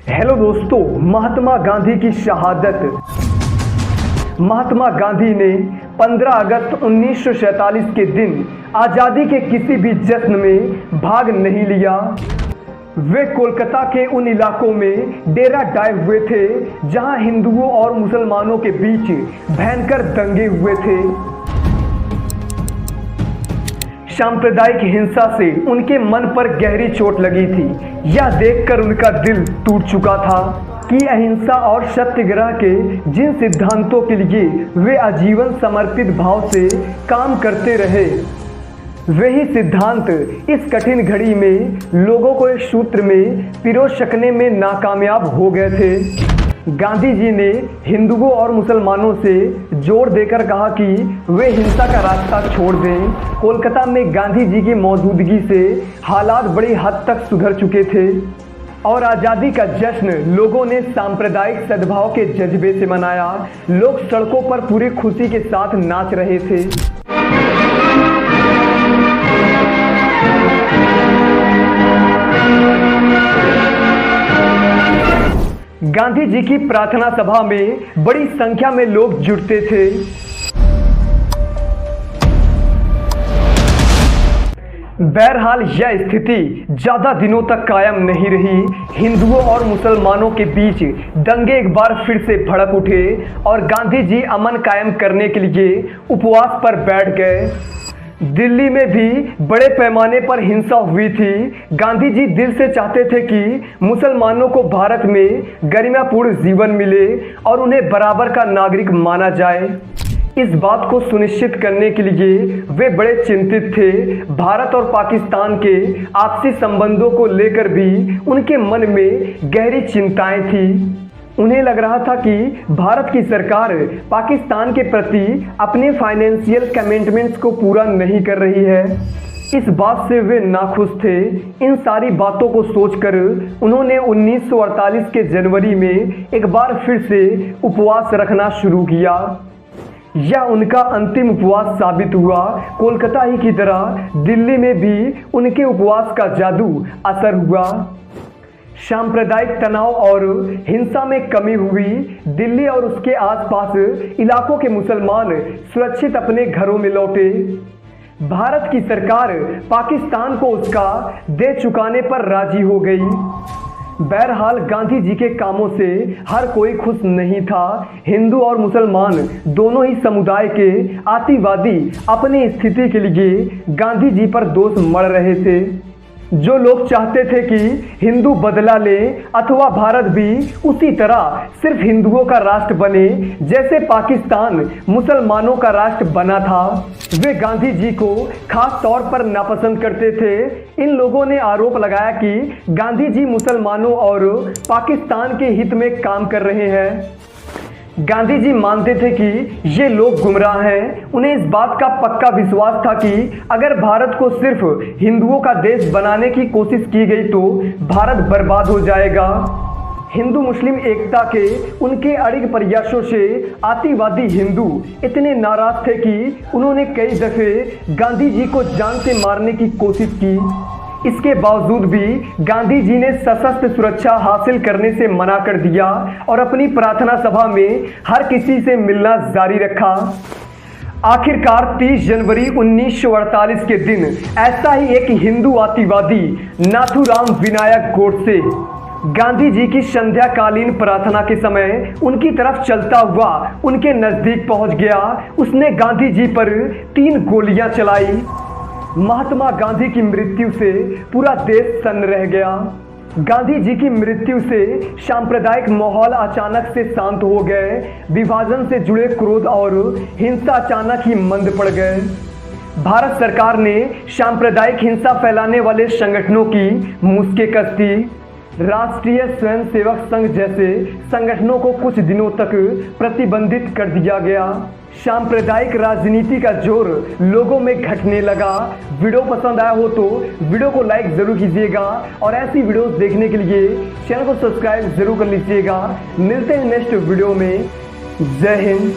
Hello दोस्तों, महात्मा गांधी की शहादत। महात्मा गांधी ने 15 अगस्त 1947 के दिन आज़ादी के किसी भी जश्न में भाग नहीं लिया। वे कोलकाता के उन इलाकों में डेरा डाले हुए थे जहां हिंदुओं और मुसलमानों के बीच भयंकर दंगे हुए थे। सांप्रदायिक हिंसा से उनके मन पर गहरी चोट लगी थी। यह देखकर उनका दिल टूट चुका था कि अहिंसा और सत्याग्रह के जिन सिद्धांतों के लिए वे आजीवन समर्पित भाव से काम करते रहे, वही सिद्धांत इस कठिन घड़ी में लोगों को एक सूत्र में पिरो सकने में नाकामयाब हो गए थे। गांधी जी ने हिंदुओं और मुसलमानों से जोर देकर कहा कि वे हिंसा का रास्ता छोड़ दें। कोलकाता में गांधी जी की मौजूदगी से हालात बड़ी हद तक सुधर चुके थे और आज़ादी का जश्न लोगों ने सांप्रदायिक सद्भाव के जज्बे से मनाया। लोग सड़कों पर पूरी खुशी के साथ नाच रहे थे। गांधी जी की प्रार्थना सभा में बड़ी संख्या में लोग जुटते थे। बहरहाल यह स्थिति ज्यादा दिनों तक कायम नहीं रही। हिंदुओं और मुसलमानों के बीच दंगे एक बार फिर से भड़क उठे और गांधी जी अमन कायम करने के लिए उपवास पर बैठ गए। दिल्ली में भी बड़े पैमाने पर हिंसा हुई थी। गांधी जी दिल से चाहते थे कि मुसलमानों को भारत में गरिमापूर्ण जीवन मिले और उन्हें बराबर का नागरिक माना जाए। इस बात को सुनिश्चित करने के लिए वे बड़े चिंतित थे। भारत और पाकिस्तान के आपसी संबंधों को लेकर भी उनके मन में गहरी चिंताएं थी। उन्हें लग रहा था कि भारत की सरकार पाकिस्तान के प्रति अपने फाइनेंशियल कमिटमेंट्स को पूरा नहीं कर रही है। इस बात से वे नाखुश थे। इन सारी बातों को सोचकर उन्होंने 1948 के जनवरी में एक बार फिर से उपवास रखना शुरू किया। यह उनका अंतिम उपवास साबित हुआ। कोलकाता ही की तरह दिल्ली में भी उनके उपवास का जादू असर हुआ। सांप्रदायिक तनाव और हिंसा में कमी हुई। दिल्ली और उसके आसपास इलाकों के मुसलमान सुरक्षित अपने घरों में लौटे। भारत की सरकार पाकिस्तान को उसका दे चुकाने पर राजी हो गई। बहरहाल गांधी जी के कामों से हर कोई खुश नहीं था। हिंदू और मुसलमान दोनों ही समुदाय के अतिवादी अपनी स्थिति के लिए गांधी जी पर दोष मढ़ रहे थे। जो लोग चाहते थे कि हिंदू बदला ले अथवा भारत भी उसी तरह सिर्फ हिंदुओं का राष्ट्र बने जैसे पाकिस्तान मुसलमानों का राष्ट्र बना था, वे गांधी जी को खास तौर पर नापसंद करते थे। इन लोगों ने आरोप लगाया कि गांधी जी मुसलमानों और पाकिस्तान के हित में काम कर रहे हैं। गांधी जी मानते थे कि ये लोग गुमराह हैं। उन्हें इस बात का पक्का विश्वास था कि अगर भारत को सिर्फ हिंदुओं का देश बनाने की कोशिश की गई तो भारत बर्बाद हो जाएगा। हिंदू मुस्लिम एकता के उनके अड़िग प्रयासों से अतिवादी हिंदू इतने नाराज थे कि उन्होंने कई दफे गांधी जी को जान से मारने की कोशिश की। इसके बावजूद भी गांधी जी ने सशस्त्र सुरक्षा हासिल करने से मना कर दिया और अपनी प्रार्थना सभा में हर किसी से मिलना जारी रखा। आखिरकार 30 जनवरी 1948 के दिन ऐसा ही एक हिंदू अतिवादी नाथूराम विनायक गोडसे गांधी जी की संध्याकालीन प्रार्थना के समय उनकी तरफ चलता हुआ उनके नजदीक पहुंच गया। उसने गांधी जी पर 3 गोलियां चलाई। महात्मा गांधी की मृत्यु से पूरा देश सन्न रह गया। गांधी जी की मृत्यु से सांप्रदायिक माहौल अचानक से शांत हो गए। विभाजन से जुड़े क्रोध और हिंसा अचानक ही मंद पड़ गए। भारत सरकार ने सांप्रदायिक हिंसा फैलाने वाले संगठनों की मुश्कें कस दी। राष्ट्रीय स्वयंसेवक संघ जैसे संगठनों को कुछ दिनों तक प्रतिबंधित कर दिया गया। सांप्रदायिक राजनीति का जोर लोगों में घटने लगा। वीडियो पसंद आया हो तो वीडियो को लाइक जरूर कीजिएगा और ऐसी वीडियोस देखने के लिए चैनल को सब्सक्राइब जरूर कर लीजिएगा। मिलते हैं नेक्स्ट वीडियो में। जय हिंद।